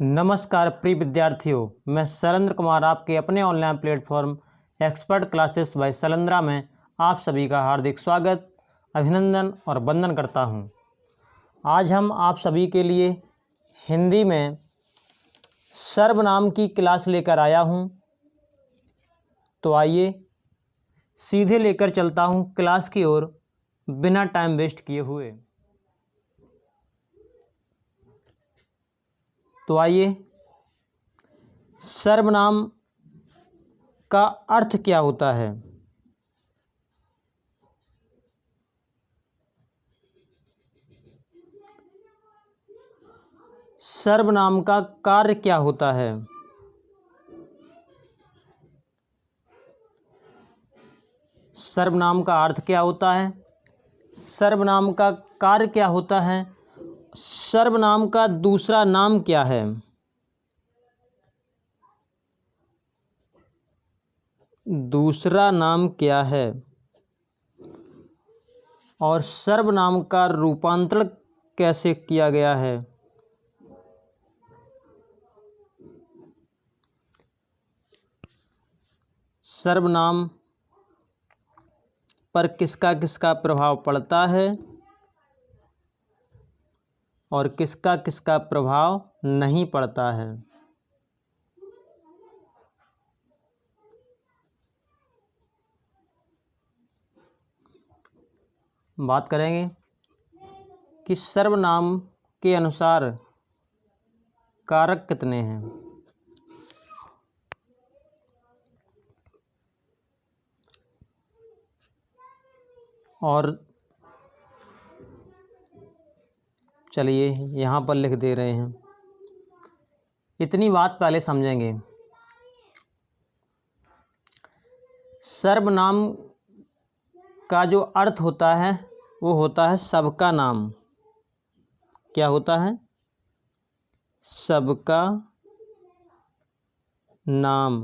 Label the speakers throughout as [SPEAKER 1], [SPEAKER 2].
[SPEAKER 1] नमस्कार प्रिय विद्यार्थियों, मैं शैलेंद्र कुमार आपके अपने online platform expert classes bye Shailendra में आप सभी का हार्दिक स्वागत, अभिनंदन और वंदन करता हूं। आज हम आप सभी के लिए हिंदी में सर्वनाम की क्लास लेकर आया हूं। तो आइए सीधे लेकर चलता हूं क्लास की ओर बिना टाइम वेस्ट किए हुए। तो आइए, सर्वनाम का अर्थ क्या होता है? सर्वनाम का कार्य क्या होता है? सर्वनाम का अर्थ क्या होता है? सर्वनाम का कार्य क्या होता है? सर्वनाम का दूसरा नाम क्या है? दूसरा नाम क्या है? और सर्वनाम का रूपांतरण कैसे किया गया है? सर्वनाम पर किसका किसका प्रभाव पड़ता है और किसका किसका प्रभाव नहीं पड़ता है? बात करेंगे कि सर्वनाम के अनुसार कारक कितने हैं। और चलिए यहाँ पर लिख दे रहे हैं। इतनी बात पहले समझेंगे। सर्वनाम का जो अर्थ होता है वो होता है सबका नाम। क्या होता है? सबका नाम।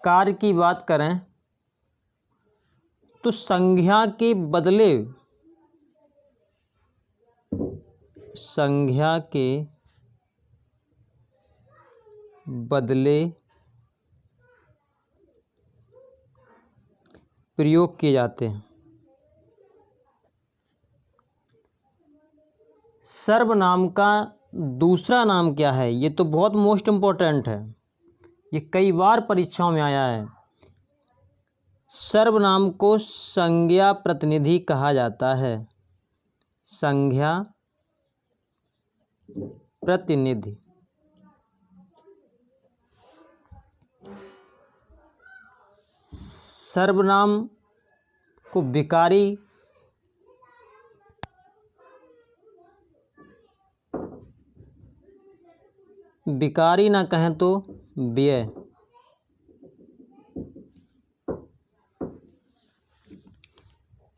[SPEAKER 1] कार्य की बात करें तो संज्ञा के बदले प्रयोग किए जाते हैं। सर्वनाम का दूसरा नाम क्या है? ये तो बहुत मोस्ट इम्पोर्टेंट है, ये कई बार परीक्षाओं में आया है। सर्वनाम को संज्ञा प्रतिनिधि कहा जाता है। संज्ञा प्रतिनिधि। सर्वनाम को विकारी ना कहें तो व्यय।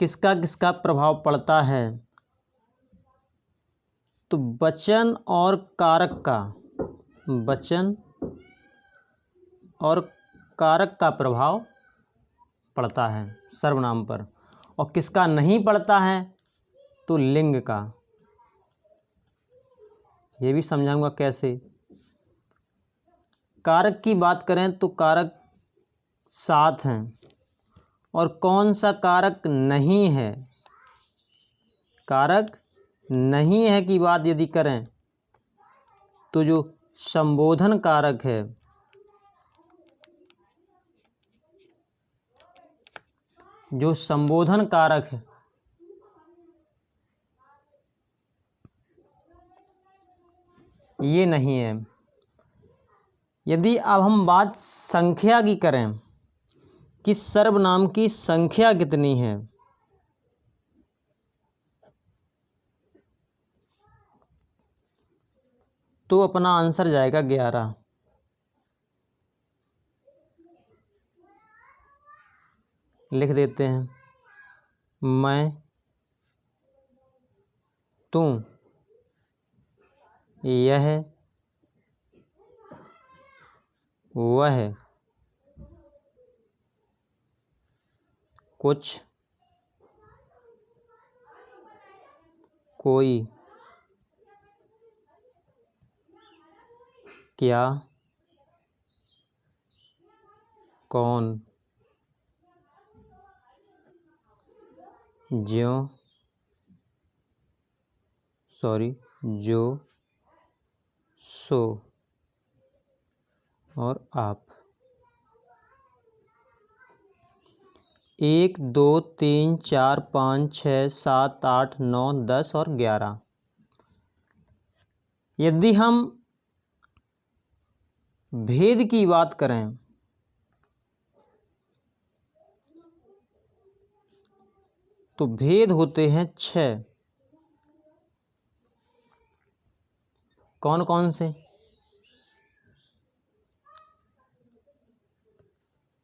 [SPEAKER 1] किसका किसका प्रभाव पड़ता है? तो वचन और कारक का। वचन और कारक का प्रभाव पड़ता है सर्वनाम पर। और किसका नहीं पड़ता है? तो लिंग का। ये भी समझाऊंगा कैसे। कारक की बात करें तो कारक 7 हैं। और कौन सा कारक नहीं है? कारक नहीं है की बात यदि करें तो जो संबोधन कारक है, जो संबोधन कारक है, ये नहीं है। यदि अब हम बात संख्या की करें कि सर्वनाम की संख्या कितनी है, तो अपना आंसर जाएगा 11। लिख देते हैं। मैं, तू, यह, वह, कुछ, कोई, क्या, कौन, ज्यों, जो, सो और आप। 1 2 3 4 5 6 7 8 9 10 और 11। यदि हम भेद की बात करें तो भेद होते हैं 6। कौन कौन से?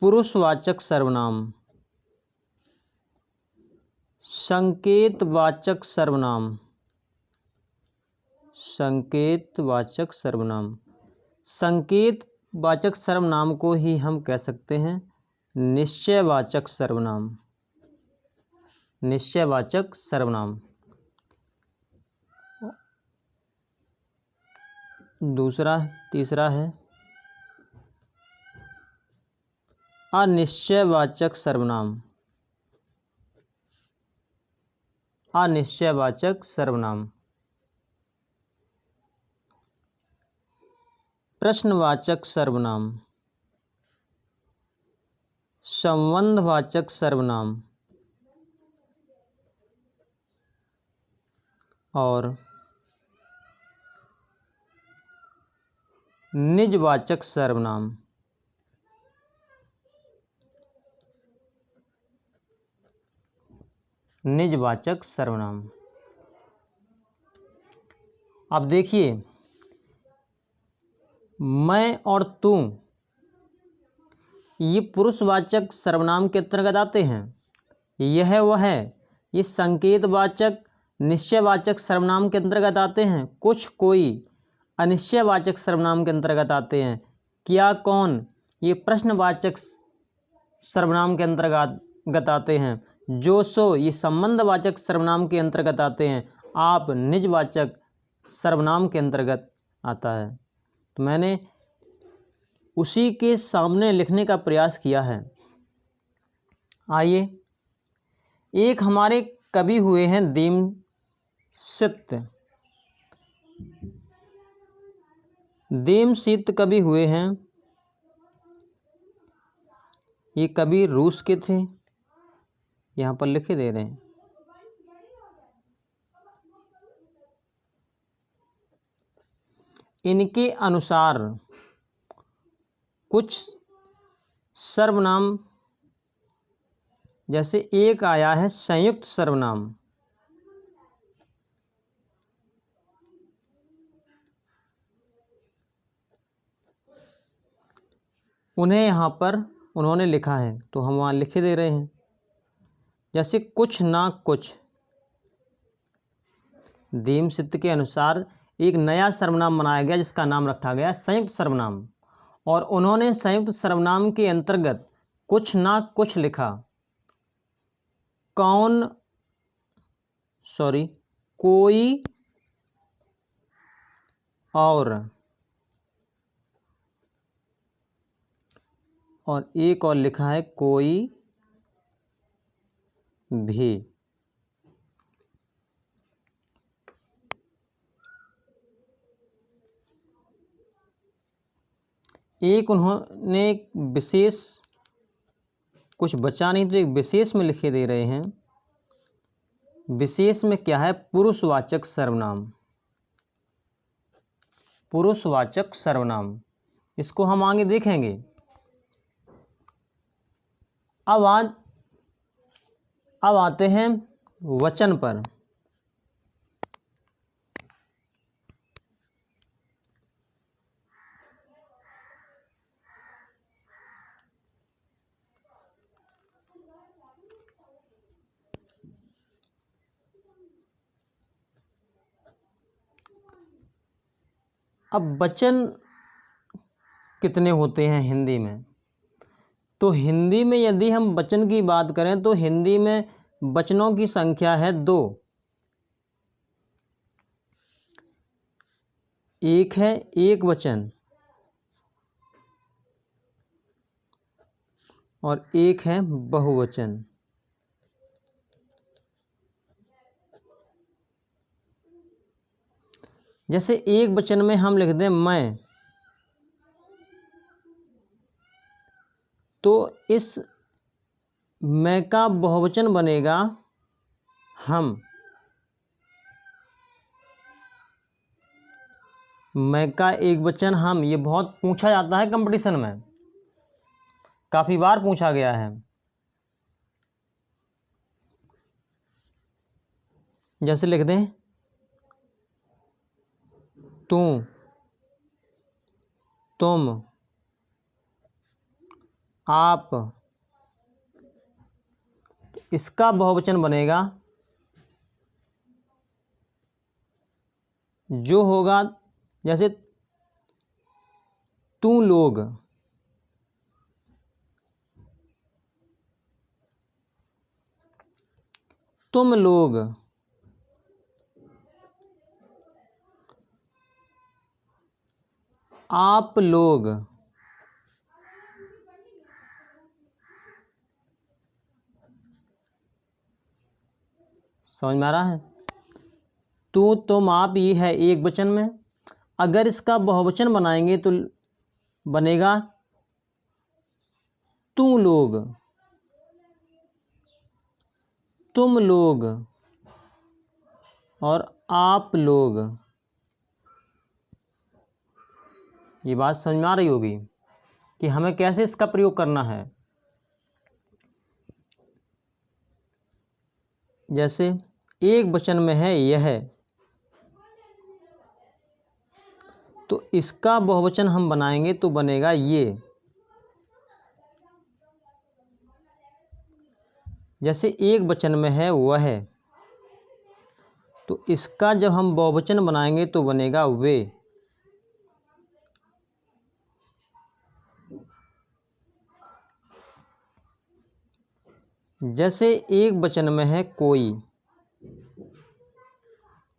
[SPEAKER 1] पुरुषवाचक सर्वनाम, संकेतवाचक सर्वनाम, संकेतवाचक सर्वनाम। संकेतवाचक सर्वनाम को ही हम कह सकते हैं निश्चयवाचक सर्वनाम, निश्चयवाचक सर्वनाम। तीसरा है अनिश्चयवाचक सर्वनाम, अनिश्चयवाचक सर्वनाम। प्रश्नवाचक सर्वनाम, संबंधवाचक सर्वनाम और निजवाचक सर्वनाम। निजवाचक सर्वनाम। अब देखिए, मैं और तू ये पुरुषवाचक सर्वनाम के अंतर्गत आते हैं। यह वह ये संकेतवाचक निश्चयवाचक सर्वनाम के अंतर्गत आते हैं। कुछ कोई अनिश्चयवाचक सर्वनाम के अंतर्गत आते हैं। क्या कौन ये प्रश्नवाचक सर्वनाम के अंतर्गत आते हैं। जो सो ये संबंधवाचक सर्वनाम के अंतर्गत आते हैं। आप निजवाचक सर्वनाम के अंतर्गत आता है। तो मैंने उसी के सामने लिखने का प्रयास किया है। आइए, एक हमारे कवि हुए हैं दीमसित। दीमसित कवि हुए हैं। ये कवि रूस के थे, यहाँ पर लिखे दे रहे हैं। इनके अनुसार कुछ सर्वनाम, जैसे एक आया है संयुक्त सर्वनाम, उन्हें यहाँ पर उन्होंने लिखा है तो हम वहाँ लिखे दे रहे हैं। जैसे कुछ ना कुछ। दीमसित के अनुसार एक नया सर्वनाम बनाया गया जिसका नाम रखा गया संयुक्त सर्वनाम, और उन्होंने संयुक्त सर्वनाम के अंतर्गत कुछ ना कुछ लिखा। कोई और एक और लिखा है कोई भी। एक उन्होंने एक विशेष, कुछ बचा नहीं तो एक विशेष में लिखे दे रहे हैं। विशेष में क्या है? पुरुषवाचक सर्वनाम, पुरुषवाचक सर्वनाम। इसको हम आगे देखेंगे। अब आते हैं वचन पर। अब वचन कितने होते हैं हिंदी में? तो हिंदी में यदि हम वचन की बात करें तो हिंदी में वचनों की संख्या है 2। एक है एक वचन और एक है बहुवचन। जैसे एक वचन में हम लिख दें मैं, तो इस मैं का बहुवचन बनेगा हम। मैं का एक वचन हम, ये बहुत पूछा जाता है कंपटीशन में, काफ़ी बार पूछा गया है। जैसे लिख दें तू, तुम, आप, इसका बहुवचन बनेगा जो होगा, जैसे तू लोग, तुम लोग, आप लोग, समझ में आ रहा है। तू, तुम, आप ये है एक वचन में। अगर इसका बहुवचन बनाएंगे तो बनेगा तू लोग, तुम लोग और आप लोग। ये बात समझ में आ रही होगी कि हमें कैसे इसका प्रयोग करना है। जैसे एक वचन में है यह, तो इसका बहुवचन हम बनाएंगे तो बनेगा ये। जैसे एक वचन में है वह, तो इसका जब हम बहुवचन बनाएंगे तो बनेगा वे। जैसे एक वचन में है कोई,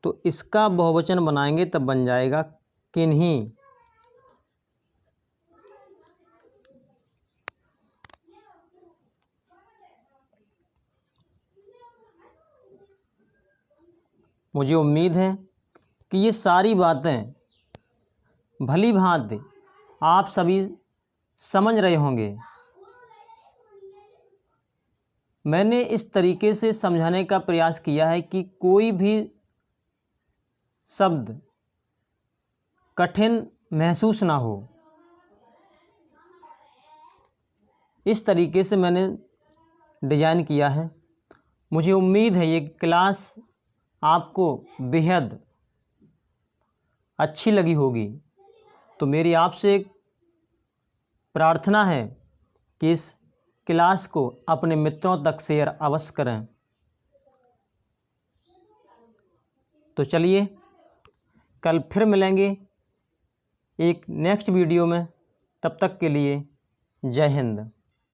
[SPEAKER 1] तो इसका बहुवचन बनाएंगे तब बन जाएगा किन्हीं। मुझे उम्मीद है कि ये सारी बातें भली भांति आप सभी समझ रहे होंगे। मैंने इस तरीके से समझाने का प्रयास किया है कि कोई भी शब्द कठिन महसूस ना हो। इस तरीके से मैंने डिज़ाइन किया है। मुझे उम्मीद है ये क्लास आपको बेहद अच्छी लगी होगी। तो मेरी आपसे एक प्रार्थना है कि इस क्लास को अपने मित्रों तक शेयर अवश्य करें। तो चलिए कल फिर मिलेंगे एक नेक्स्ट वीडियो में। तब तक के लिए जय हिंद।